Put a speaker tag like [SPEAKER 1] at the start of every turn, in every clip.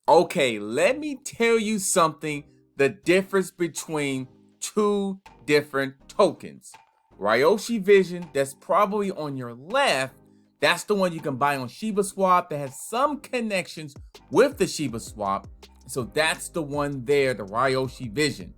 [SPEAKER 1] Okay, let me tell you something, the difference between two different tokens. Ryoshi Vision, that's probably on your left, that's the one you can buy on Shibaswap that has some connections with the Shibaswap. So that's the one there, the Ryoshi Vision.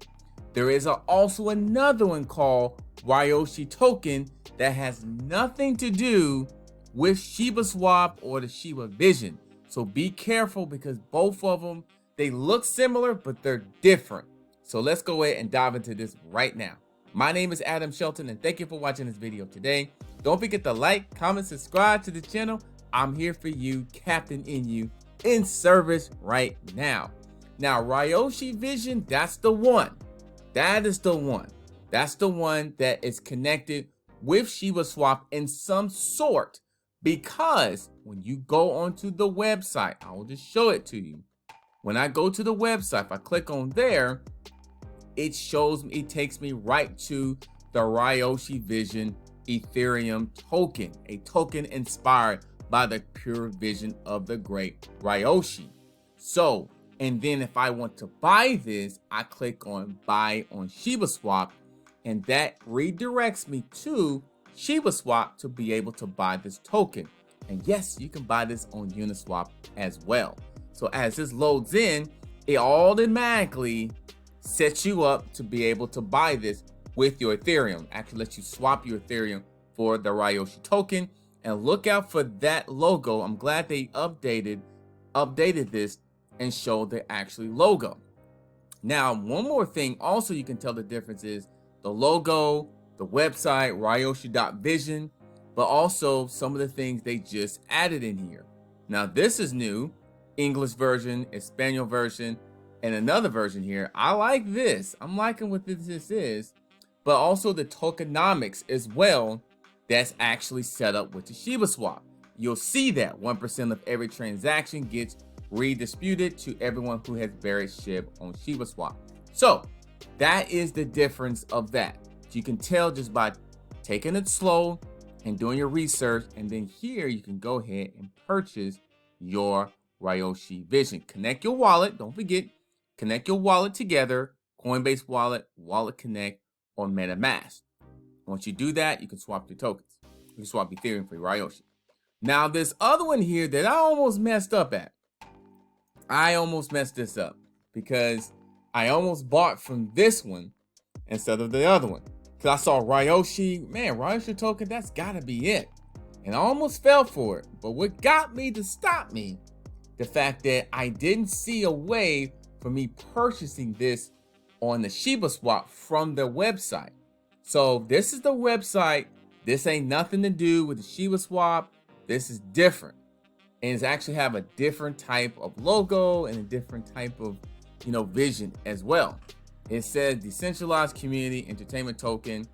[SPEAKER 1] There is also another one called Ryoshi Token that has nothing to do with Shibaswap or the Shiba Vision. So be careful because both of them, they look similar, but they're different. So let's go ahead and dive into this right now. My name is Adam Shelton and thank you for watching this video today. Don't forget to like, comment, subscribe to the channel. I'm here for you, Captain in you, in service right now. Now, Ryoshi Vision, that's the one. That is the one. That's the one that is connected with Shibaswap in some sort. Because when you go onto the website, I will just show it to you. When I go to the website, if I click on there, it shows me, it takes me right to the Ryoshi Vision Ethereum token, a token inspired by the pure vision of the great Ryoshi. So, and then if I want to buy this, I click on buy on Shibaswap, and that redirects me to Shibaswap to be able to buy this token. And yes, you can buy this on Uniswap as well. So as this loads in, it automatically sets you up to be able to buy this with your Ethereum. Actually lets you swap your Ethereum for the Ryoshi token. And look out for that logo. I'm glad they updated this and showed the actual logo. Now, one more thing also you can tell the difference is the logo, the website, Ryoshi.vision, but also some of the things they just added in here. Now, this is new, English version, Espanol version, and another version here. I like this. I'm liking what this is, but also the tokenomics as well that's actually set up with the Shibaswap. You'll see that 1% of every transaction gets redisputed to everyone who has buried SHIB on Shibaswap. So that is the difference of that. You can tell just by taking it slow and doing your research, and then here you can go ahead and purchase your Ryoshi Vision. Connect your wallet, don't forget, connect your wallet together, Coinbase wallet, Wallet Connect, or MetaMask. Once you do that, you can swap your tokens. You can swap Ethereum for your Ryoshi. Now this other one here that I almost messed up at. I almost messed this up because I almost bought from this one instead of the other one. Because I saw Ryoshi, man, Ryoshi token, that's gotta be it. And I almost fell for it. But what got me to stop me, the fact that I didn't see a way for me purchasing this on the Shibaswap from their website. So this is the website. This ain't nothing to do with the Shibaswap. This is different. And it's actually have a different type of logo and a different type of, vision as well. It says decentralized community entertainment token.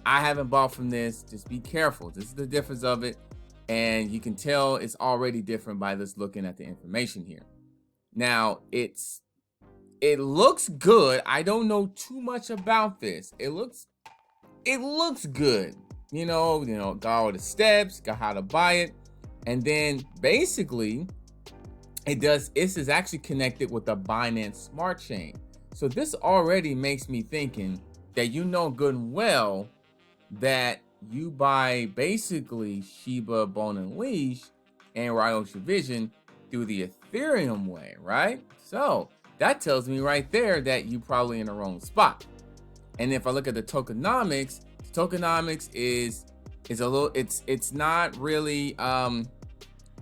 [SPEAKER 1] I haven't bought from this. Just be careful. This is the difference of it. And you can tell it's already different by just looking at the information here. Now, it looks good. I don't know too much about this. It looks good. Got all the steps, got how to buy it. And then basically this is actually connected with the Binance Smart Chain. So this already makes me thinking that good and well that you buy basically Shiba, Bone and Leash and Ryoshi Vision through the Ethereum way, right? So that tells me right there that you probably in the wrong spot. And if I look at the tokenomics is a little, it's not really,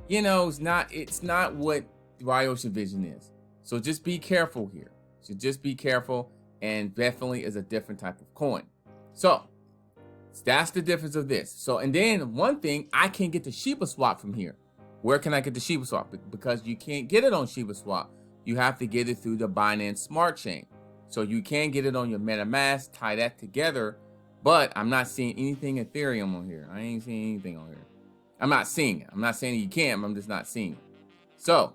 [SPEAKER 1] it's not what Ryoshi Vision is. So just be careful here. So just be careful, and definitely is a different type of coin. So that's the difference of this. So, and then one thing, I can't get the Shibaswap from here. Where can I get the Shibaswap? Because you can't get it on Shibaswap. You have to get it through the Binance Smart Chain. So you can get it on your MetaMask, tie that together, but I'm not seeing anything Ethereum on here. I ain't seeing anything on here. I'm not seeing it. I'm not saying you can't, I'm just not seeing it. So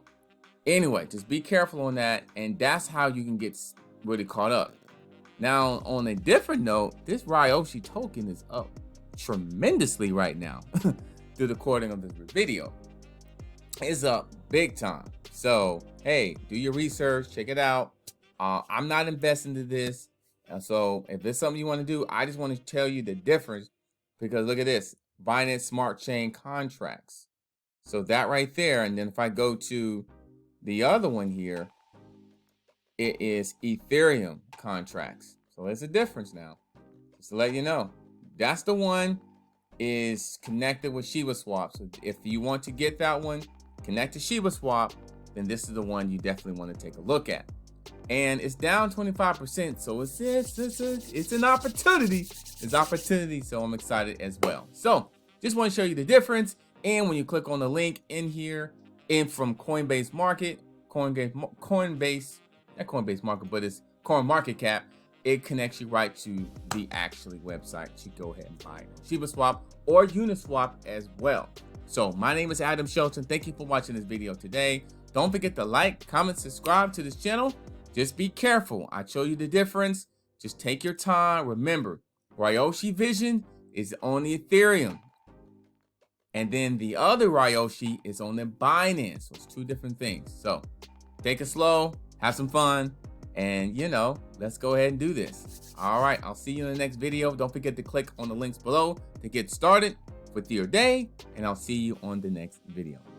[SPEAKER 1] anyway, just be careful on that, and that's how you can get really caught up. Now, on a different note, this Ryoshi token is up tremendously right now through the recording of this video. is up big time. So, hey, do your research, check it out. I'm not investing into this. So if it's something you want to do, I just want to tell you the difference, because look at this, Binance Smart Chain contracts. So that right there. And then if I go to the other one here, it is Ethereum contracts. So there's a difference now. Just to let you know, that's the one is connected with Shibaswap. So if you want to get that one, connect to Shibaswap, then this is the one you definitely want to take a look at. And it's down 25%, so it's an opportunity. It's opportunity, so I'm excited as well. So just want to show you the difference. And when you click on the link in here, in from Coinbase Market, Coinbase, not Coinbase Market, but it's CoinMarketCap, it connects you right to the actually website to go ahead and buy Shibaswap or Uniswap as well. So my name is Adam Shelton. Thank you for watching this video today. Don't forget to like, comment, subscribe to this channel. Just be careful. I show you the difference. Just take your time. Remember, Ryoshi Vision is on the Ethereum. And then the other Ryoshi is on the Binance. So it's two different things. So take it slow, have some fun, and let's go ahead and do this. All right, I'll see you in the next video. Don't forget to click on the links below to get started with your day, and I'll see you on the next video.